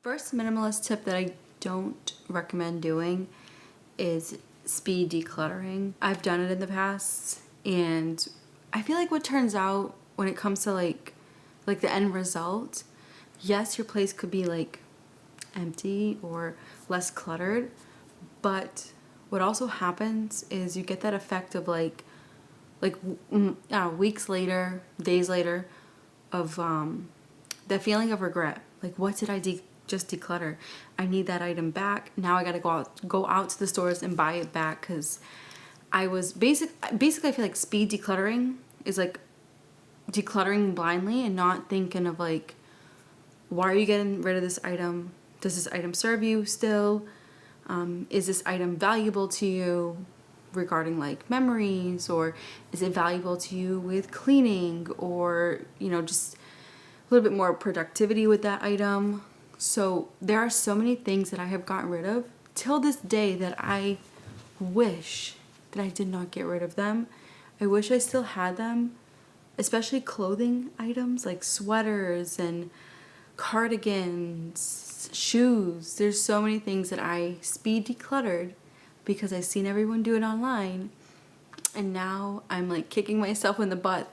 First minimalist tip that I don't recommend doing is speed decluttering. I've done it in the past, and I feel like what turns out when it comes to like the end result, yes, your place could be like empty or less cluttered, but what also happens is you get that effect of like weeks later, days later, of the feeling of regret. Like, what did I just declutter? I need that item back. Now I gotta go out to the stores and buy it back because I was basically I feel like speed decluttering is like decluttering blindly and not thinking of like, why are you getting rid of this item? Does this item serve you still? Is this item valuable to you regarding like memories, or is it valuable to you with cleaning, or just a little bit more productivity with that item? So there are so many things that I have gotten rid of till this day that I wish that I did not get rid of them. I wish I still had them, especially clothing items like sweaters and cardigans, shoes. There's so many things that I speed decluttered because I've seen everyone do it online, and now I'm like kicking myself in the butt.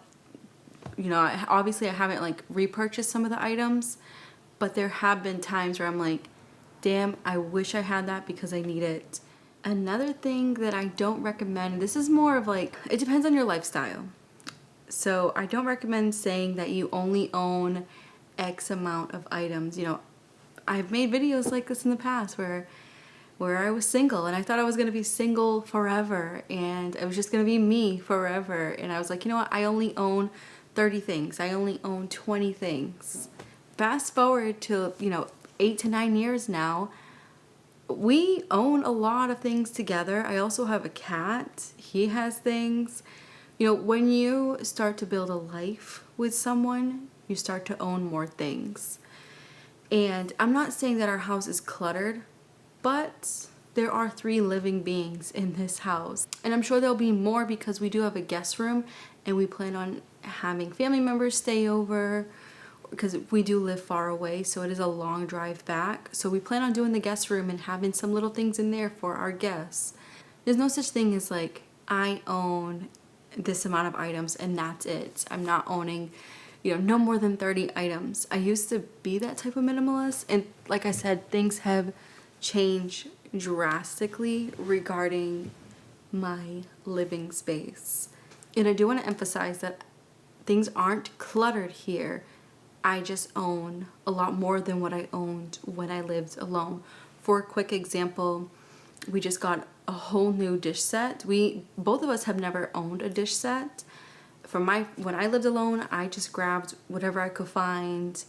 Obviously I haven't like repurchased some of the items, but there have been times where I'm like, damn, I wish I had that because I need it. Another thing that I don't recommend, this is more of like, it depends on your lifestyle. So I don't recommend saying that you only own X amount of items. I've made videos like this in the past where I was single and I thought I was gonna be single forever and it was just gonna be me forever. And I was like, you know what? I only own 30 things. I only own 20 things. Fast forward to, 8 to 9 years now, we own a lot of things together. I also have a cat. He has things. When you start to build a life with someone, you start to own more things. And I'm not saying that our house is cluttered, but there are 3 living beings in this house. And I'm sure there'll be more because we do have a guest room and we plan on having family members stay over because we do live far away, so it is a long drive back. So we plan on doing the guest room and having some little things in there for our guests. There's no such thing as like, I own this amount of items and that's it. I'm not owning no more than 30 items. I used to be that type of minimalist, and like I said, things have changed drastically regarding my living space. And I do want to emphasize that things aren't cluttered here. I just own a lot more than what I owned when I lived alone. For a quick example, we just got a whole new dish set. Both of us have never owned a dish set. When I lived alone, I just grabbed whatever I could find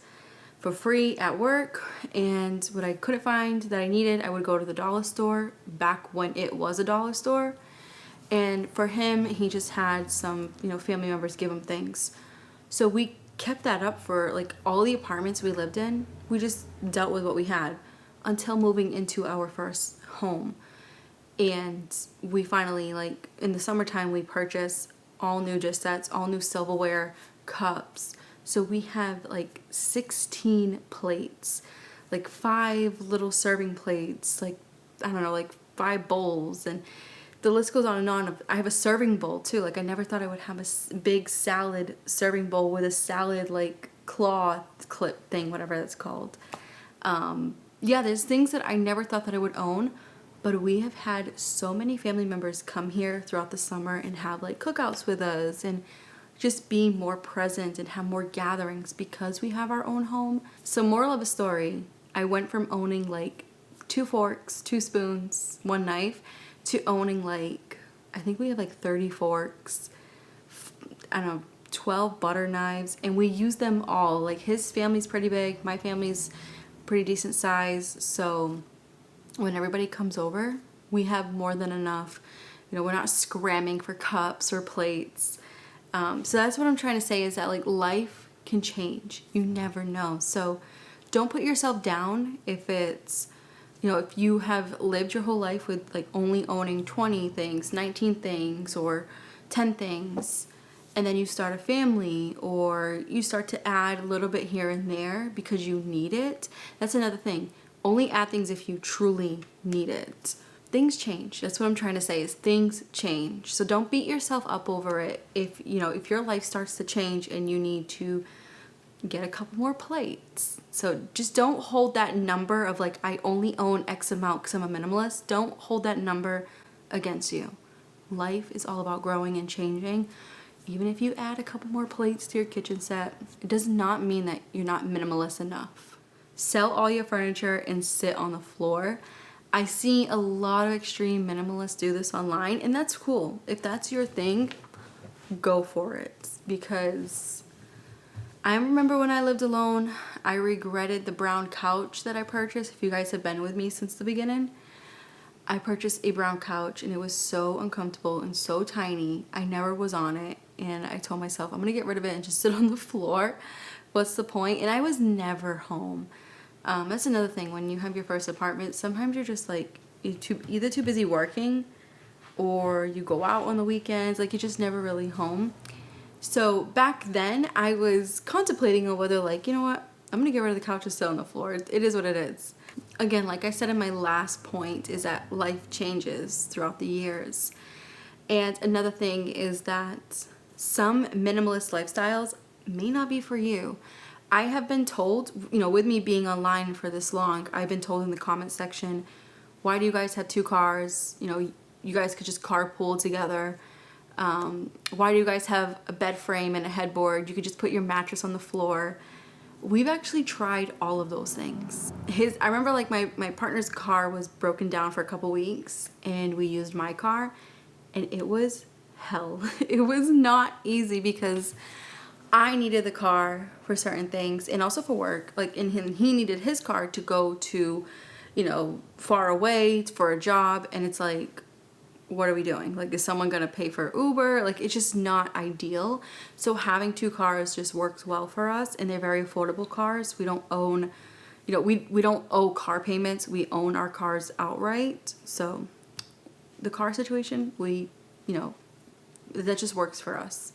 for free at work, and what I couldn't find that I needed, I would go to the dollar store back when it was a dollar store. And for him, he just had some, family members give him things. So we kept that up for like all the apartments we lived in. We just dealt with what we had until moving into our first home. And we finally, like in the summertime, we purchased all new dish sets, all new silverware, cups. So we have like 16 plates, like 5 little serving plates, like, I don't know, like 5 bowls, and the list goes on and on. I have a serving bowl too. Like, I never thought I would have a big salad serving bowl with a salad like cloth clip thing, whatever that's called. Yeah, there's things that I never thought that I would own. But we have had so many family members come here throughout the summer and have like cookouts with us and just be more present and have more gatherings because we have our own home. So moral of the story, I went from owning like 2 forks, 2 spoons, 1 knife to owning like, I think we have like 30 forks, I don't know, 12 butter knives, and we use them all. Like, his family's pretty big, my family's pretty decent size, so when everybody comes over, we have more than enough. We're not scramming for cups or plates. So that's what I'm trying to say, is that like life can change. You never know. So don't put yourself down if it's, if you have lived your whole life with like only owning 20 things, 19 things, or 10 things, and then you start a family, or you start to add a little bit here and there because you need it. That's another thing. Only add things if you truly need it. Things change. That's what I'm trying to say, is things change. So don't beat yourself up over it. If your life starts to change and you need to get a couple more plates. So just don't hold that number of like, I only own X amount because I'm a minimalist. Don't hold that number against you. Life is all about growing and changing. Even if you add a couple more plates to your kitchen set, it does not mean that you're not minimalist enough. Sell all your furniture and sit on the floor. I see a lot of extreme minimalists do this online, and that's cool. If that's your thing, go for it. Because I remember when I lived alone, I regretted the brown couch that I purchased. If you guys have been with me since the beginning, I purchased a brown couch and it was so uncomfortable and so tiny. I never was on it, and I told myself I'm gonna get rid of it and just sit on the floor. What's the point? And I was never home. That's another thing. When you have your first apartment, sometimes you're just like either too busy working, or you go out on the weekends. Like, you're just never really home. So back then I was contemplating on whether, like, you know what, I'm gonna get rid of the couch and sit on the floor. It is what it is. Again, like I said in my last point, is that life changes throughout the years. And another thing is that some minimalist lifestyles may not be for you. I have been told, with me being online for this long, I've been told in the comment section, why do you guys have 2 cars? You guys could just carpool together. Why do you guys have a bed frame and a headboard? You could just put your mattress on the floor. We've actually tried all of those things. I remember, like, my partner's car was broken down for a couple weeks, and we used my car, and it was hell. It was not easy because I needed the car for certain things and also for work. Like, he needed his car to go to, far away for a job, and it's like, what are we doing? Like, is someone gonna pay for Uber? Like, it's just not ideal. So having 2 cars just works well for us, and they're very affordable cars. We don't own, we don't owe car payments. We own our cars outright. So the car situation, that just works for us.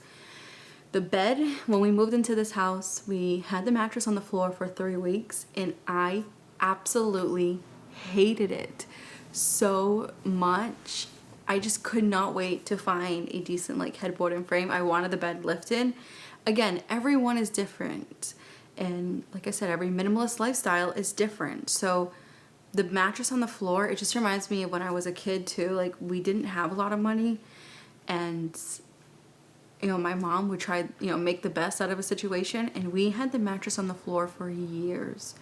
The bed, when we moved into this house, we had the mattress on the floor for 3 weeks, and I absolutely hated it so much. I just could not wait to find a decent, like, headboard and frame. I wanted the bed lifted. Again, everyone is different. And like I said, every minimalist lifestyle is different. So the mattress on the floor, it just reminds me of when I was a kid too. Like, we didn't have a lot of money, and my mom would try, make the best out of a situation, and we had the mattress on the floor for years.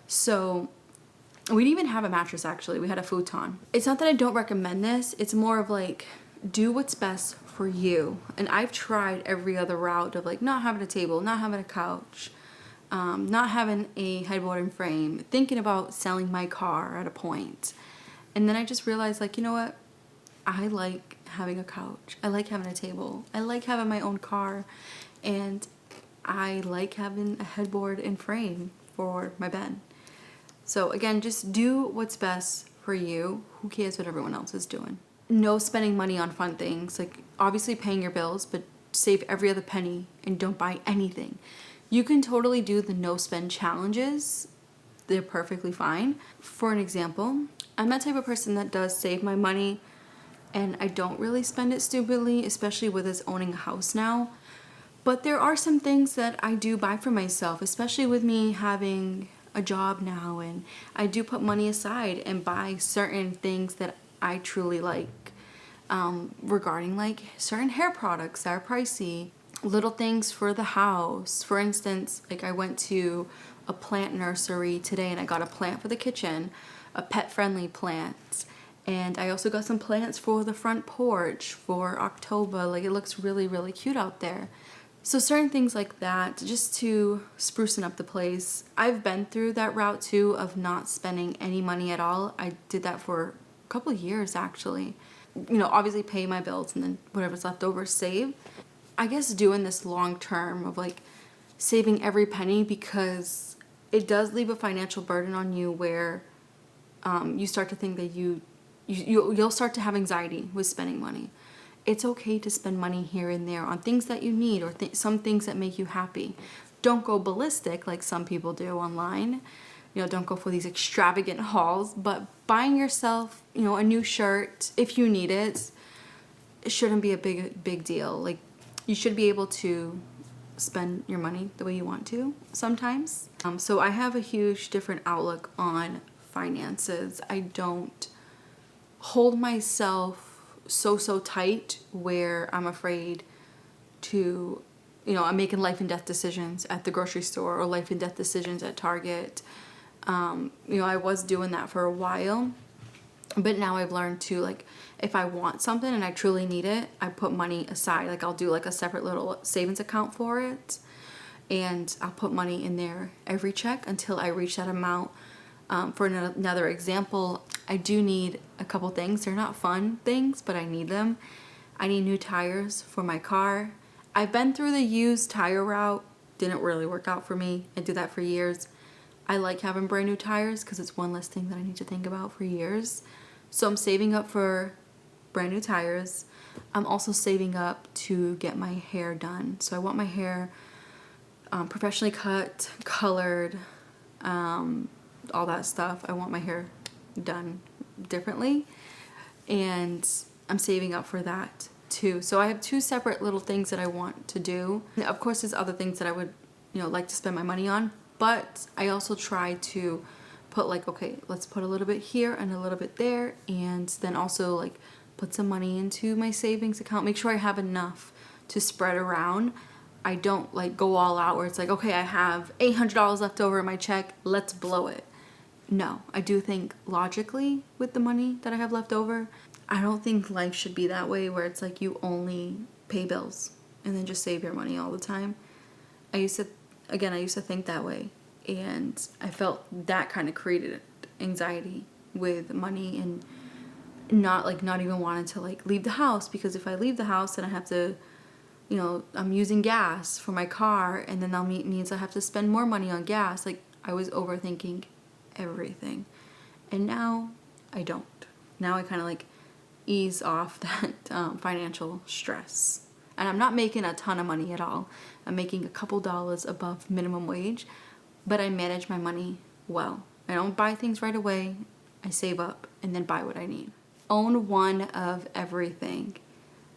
So we didn't even have a mattress, actually. We had a futon. It's not that I don't recommend this. It's more of like, do what's best for you. And I've tried every other route of, like, not having a table, not having a couch, not having a headboard and frame, thinking about selling my car at a point. And then I just realized, like, you know what? I like having a couch. I like having a table. I like having my own car. And I like having a headboard and frame for my bed. So again, just do what's best for you. Who cares what everyone else is doing? No spending money on fun things. Like, obviously paying your bills, but save every other penny and don't buy anything. You can totally do the no spend challenges. They're perfectly fine. For an example, I'm that type of person that does save my money, and I don't really spend it stupidly, especially with us owning a house now. But there are some things that I do buy for myself, especially with me having a job now, and I do put money aside and buy certain things that I truly like, regarding, like, certain hair products that are pricey, little things for the house. For instance, like, I went to a plant nursery today and I got a plant for the kitchen, a pet-friendly plant, and I also got some plants for the front porch for October. Like, it looks really, really cute out there. So certain things like that, just to sprucing up the place. I've been through that route too, of not spending any money at all. I did that for a couple of years, actually. Obviously pay my bills and then whatever's left over, save. I guess doing this long term of, like, saving every penny, because it does leave a financial burden on you where you start to think that you'll start to have anxiety with spending money. it's okay to spend money here and there on things that you need or some things that make you happy. Don't go ballistic like some people do online. You know, don't go for these extravagant hauls, but buying yourself, you know, a new shirt if you need it, it shouldn't be a big deal. Like, you should be able to spend your money the way you want to sometimes. So I have a huge different outlook on finances. I don't hold myself so tight where I'm afraid to, you know, I'm making life and death decisions at the grocery store or life and death decisions at Target. You know, I was doing that for a while, but now I've learned to, like, if I want something and I truly need it, I put money aside. Like, I'll do like a separate little savings account for it, and I'll put money in there every check until I reach that amount. For another example, I do need a couple things. They're not fun things, but I need them. I need new tires for my car. I've been through the used tire route. Didn't really work out for me. I did that for years. I like having brand new tires because it's one less thing that I need to think about for years. So I'm saving up for brand new tires. I'm also saving up to get my hair done. So I want my hair professionally cut, colored, all that stuff. I want my hair done differently, and I'm saving up for that too. So I have two separate little things that I want to do. And of course, there's other things that I would, you know, like to spend my money on, but I also try to put, like, okay, let's put a little bit here and a little bit there, and then also like put some money into my savings account. Make sure I have enough to spread around. I don't like go all out where it's like, okay, I have $800 left over in my check, let's blow it. No, I do think logically with the money that I have left over. I don't think life should be that way where it's like you only pay bills and then just save your money all the time. I used to think that way, and I felt that kind of created anxiety with money, and not even wanting to like leave the house, because if I leave the house then I have to, you know, I'm using gas for my car, and then that means I have to spend more money on gas. Like, I was overthinking everything, and now I don't. Now I kind of like ease off that financial stress, and I'm not making a ton of money at all. I'm making a couple dollars above minimum wage, but I manage my money well. I don't buy things right away. I save up and then buy what I need. Own one of everything.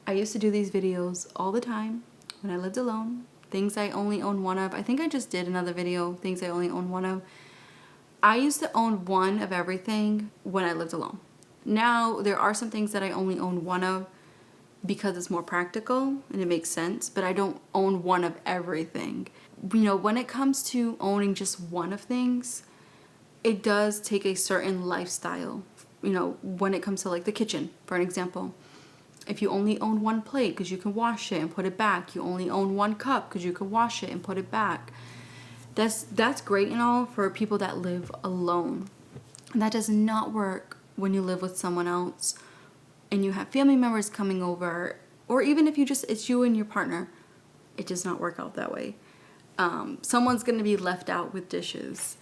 I used to do these videos all the time when I lived alone. Things I only own one of. I think I just did another video, things I only own one of. I used to own one of everything when I lived alone. Now, there are some things that I only own one of because it's more practical and it makes sense, but I don't own one of everything. You know, when it comes to owning just one of things, it does take a certain lifestyle. You know, when it comes to like the kitchen, for an example. If you only own one plate because you can wash it and put it back, you only own one cup because you can wash it and put it back. That's great and all for people that live alone. That does not work when you live with someone else and you have family members coming over, or even if it's you and your partner. It does not work out that way. Someone's going to be left out with dishes.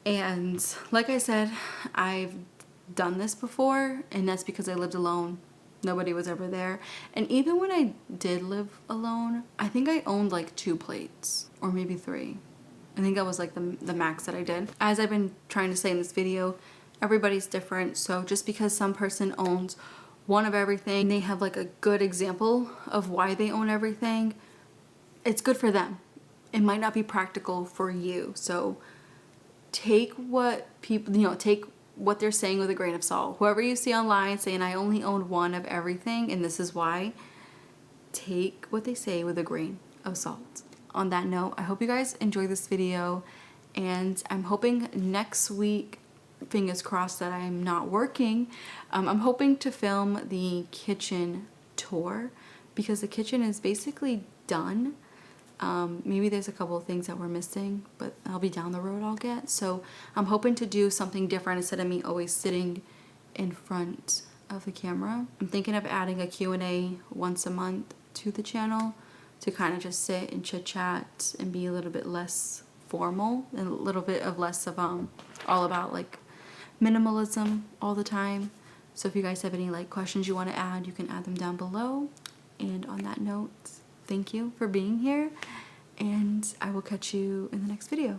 And like I said, I've done this before, and that's because I lived alone. Nobody was ever there. And even when I did live alone, I think I owned like 2 plates or maybe 3. I think that was like the max that I did. As I've been trying to say in this video, everybody's different. So just because some person owns one of everything, they have like a good example of why they own everything, it's good for them. It might not be practical for you. So take what people, take what they're saying with a grain of salt. Whoever you see online saying I only own one of everything and this is why, take what they say with a grain of salt. On that note, I hope you guys enjoyed this video, and I'm hoping next week, fingers crossed that I'm not working, I'm hoping to film the kitchen tour, because the kitchen is basically done. Maybe there's a couple of things that we're missing, but I'll be down the road I'll get. So I'm hoping to do something different instead of me always sitting in front of the camera. I'm thinking of adding a Q&A once a month to the channel to kind of just sit and chit chat and be a little bit less formal and a little bit of less of all about like minimalism all the time. So if you guys have any like questions you want to add, you can add them down below. And on that note, thank you for being here, and I will catch you in the next video.